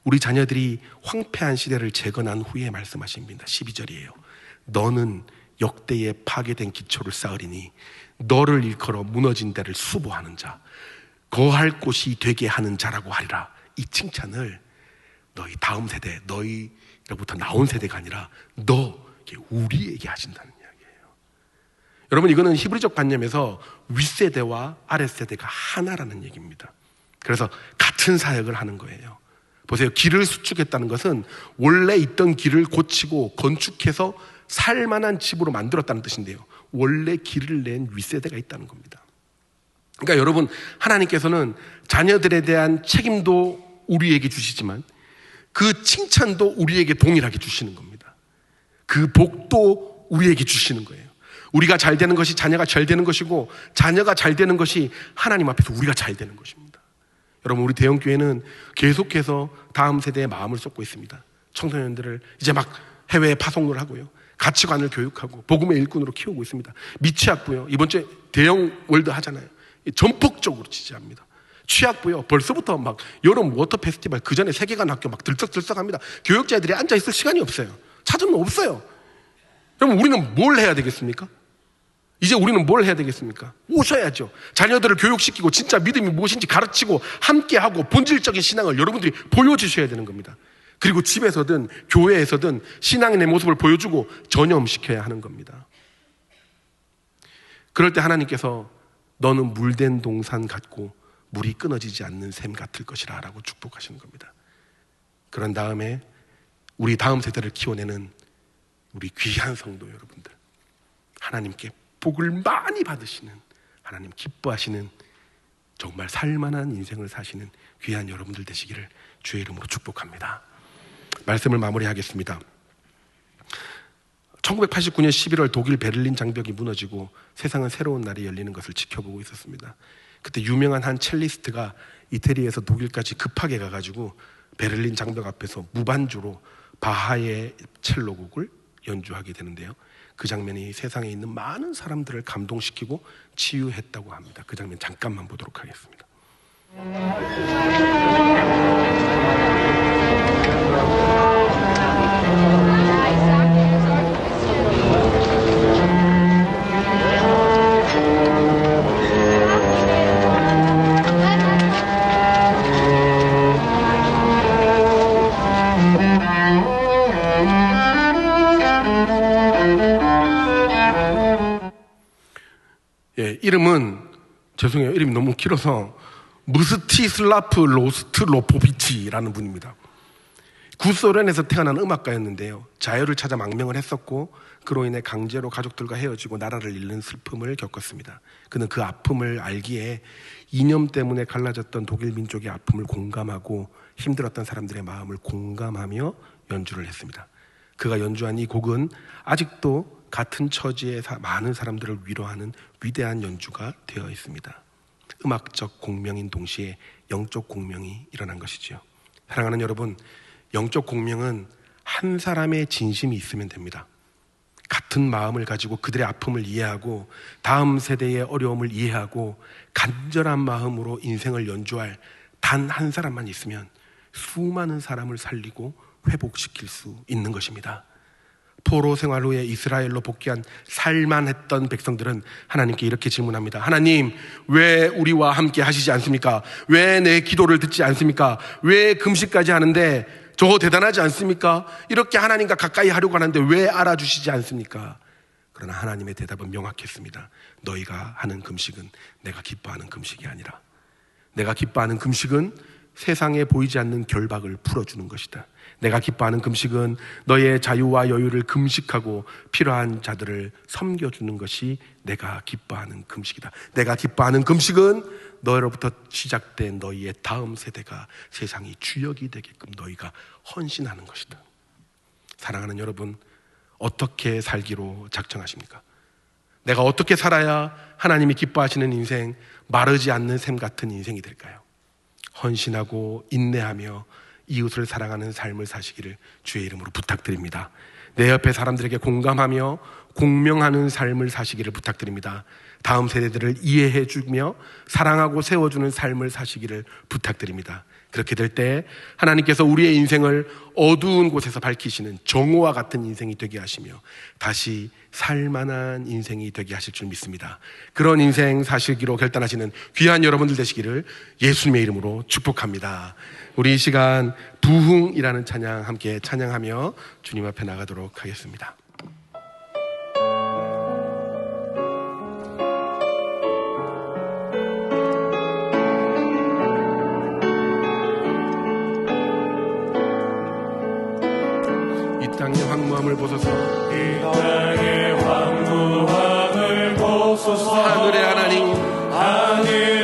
우리 자녀들이 황폐한 시대를 재건한 후에 말씀하십니다. 12절이에요. 너는 역대에 파괴된 기초를 쌓으리니 너를 일컬어 무너진 데를 수보하는 자, 거할 곳이 되게 하는 자라고 하리라. 이 칭찬을 너희 다음 세대, 너희로부터 나온 세대가 아니라 우리에게 하신다는 이야기예요. 여러분 이거는 히브리적 관념에서 윗세대와 아랫세대가 하나라는 얘기입니다. 그래서 같은 사역을 하는 거예요. 보세요. 길을 수축했다는 것은 원래 있던 길을 고치고 건축해서 살만한 집으로 만들었다는 뜻인데요. 원래 길을 낸 윗세대가 있다는 겁니다. 그러니까 여러분, 하나님께서는 자녀들에 대한 책임도 우리에게 주시지만 그 칭찬도 우리에게 동일하게 주시는 겁니다. 그 복도 우리에게 주시는 거예요. 우리가 잘 되는 것이 자녀가 잘 되는 것이고, 자녀가 잘 되는 것이 하나님 앞에서 우리가 잘 되는 것입니다. 여러분, 우리 대형교회는 계속해서 다음 세대의 마음을 쏟고 있습니다. 청소년들을 이제 막 해외에 파송을 하고요, 가치관을 교육하고 복음의 일꾼으로 키우고 있습니다. 미취학부요, 이번 주에 대형 월드 하잖아요. 전폭적으로 지지합니다. 취학부요, 벌써부터 막 여름 워터 페스티벌, 그 전에 세계관 학교 막 들썩들썩합니다. 교육자들이 앉아있을 시간이 없어요. 찾으면 없어요. 그럼 우리는 뭘 해야 되겠습니까? 이제 우리는 뭘 해야 되겠습니까? 오셔야죠. 자녀들을 교육시키고 진짜 믿음이 무엇인지 가르치고 함께하고 본질적인 신앙을 여러분들이 보여주셔야 되는 겁니다. 그리고 집에서든 교회에서든 신앙인의 모습을 보여주고 전염시켜야 하는 겁니다. 그럴 때 하나님께서 너는 물된 동산 같고 물이 끊어지지 않는 샘 같을 것이라 라고 축복하시는 겁니다. 그런 다음에 우리 다음 세대를 키워내는 우리 귀한 성도 여러분들, 하나님께 복을 많이 받으시는, 하나님 기뻐하시는, 정말 살만한 인생을 사시는 귀한 여러분들 되시기를 주의 이름으로 축복합니다. 말씀을 마무리하겠습니다. 1989년 11월 독일 베를린 장벽이 무너지고 세상은 새로운 날이 열리는 것을 지켜보고 있었습니다. 그때 유명한 한 첼리스트가 이태리에서 독일까지 급하게 가가지고 베를린 장벽 앞에서 무반주로 바하의 첼로곡을 연주하게 되는데요, 그 장면이 세상에 있는 많은 사람들을 감동시키고 치유했다고 합니다. 그 장면 잠깐만 보도록 하겠습니다. 예, 이름은, 죄송해요, 이름이 너무 길어서 무스티슬라프 로스트로포비치라는 분입니다. 구소련에서 태어난 음악가였는데요, 자유를 찾아 망명을 했었고 그로 인해 강제로 가족들과 헤어지고 나라를 잃는 슬픔을 겪었습니다. 그는 그 아픔을 알기에 이념 때문에 갈라졌던 독일 민족의 아픔을 공감하고 힘들었던 사람들의 마음을 공감하며 연주를 했습니다. 그가 연주한 이 곡은 아직도 같은 처지의 많은 사람들을 위로하는 위대한 연주가 되어 있습니다. 음악적 공명인 동시에 영적 공명이 일어난 것이지요. 사랑하는 여러분, 영적 공명은 한 사람의 진심이 있으면 됩니다. 같은 마음을 가지고 그들의 아픔을 이해하고 다음 세대의 어려움을 이해하고 간절한 마음으로 인생을 연주할 단 한 사람만 있으면 수많은 사람을 살리고 회복시킬 수 있는 것입니다. 포로 생활 후에 이스라엘로 복귀한 살만했던 백성들은 하나님께 이렇게 질문합니다. 하나님, 왜 우리와 함께 하시지 않습니까? 왜 내 기도를 듣지 않습니까? 왜 금식까지 하는데 저 대단하지 않습니까? 이렇게 하나님과 가까이 하려고 하는데 왜 알아주시지 않습니까? 그러나 하나님의 대답은 명확했습니다. 너희가 하는 금식은 내가 기뻐하는 금식이 아니라, 내가 기뻐하는 금식은 세상에 보이지 않는 결박을 풀어주는 것이다. 내가 기뻐하는 금식은 너의 자유와 여유를 금식하고 필요한 자들을 섬겨주는 것이 내가 기뻐하는 금식이다. 내가 기뻐하는 금식은 너로부터 시작된 너희의 다음 세대가 세상이 주역이 되게끔 너희가 헌신하는 것이다. 사랑하는 여러분, 어떻게 살기로 작정하십니까? 내가 어떻게 살아야 하나님이 기뻐하시는 인생, 마르지 않는 샘 같은 인생이 될까요? 헌신하고 인내하며 이웃을 사랑하는 삶을 사시기를 주의 이름으로 부탁드립니다. 내 옆에 사람들에게 공감하며 공명하는 삶을 사시기를 부탁드립니다. 다음 세대들을 이해해주며 사랑하고 세워주는 삶을 사시기를 부탁드립니다. 그렇게 될 때 하나님께서 우리의 인생을 어두운 곳에서 밝히시는 정오와 같은 인생이 되게 하시며 다시 살만한 인생이 되게 하실 줄 믿습니다. 그런 인생 사시기로 결단하시는 귀한 여러분들 되시기를 예수님의 이름으로 축복합니다. 우리 이 시간 부흥이라는 찬양 함께 찬양하며 주님 앞에 나가도록 하겠습니다. 이 땅의 황무함을 보소서. 이 땅의 황무함을 보소서. 하늘의 하나님, 하늘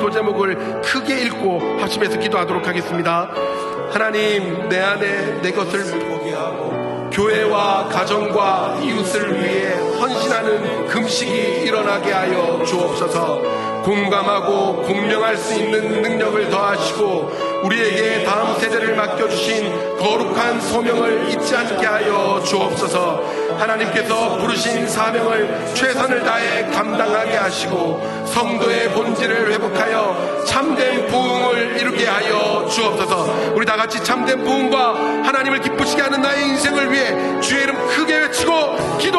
소제목을 크게 읽고 합심해서 기도하도록 하겠습니다. 하나님, 내 안에 내 것을 포기하고 교회와 가정과 이웃을 위해 헌신하는 금식이 일어나게 하여 주옵소서. 공감하고 공명할 수 있는 능력을 더하시고 우리에게 다음 세대를 맡겨주신 거룩한 소명을 잊지 않게 하여 주옵소서. 하나님께서 부르신 사명을 최선을 다해 감당하게 하시고 성도의 본질을 회복하여 참된 부흥을 이루게 하여 주옵소서. 우리 다 같이 참된 부흥과 하나님을 기쁘시게 하는 나의 인생을 위해 주의 이름 크게 외치고 기도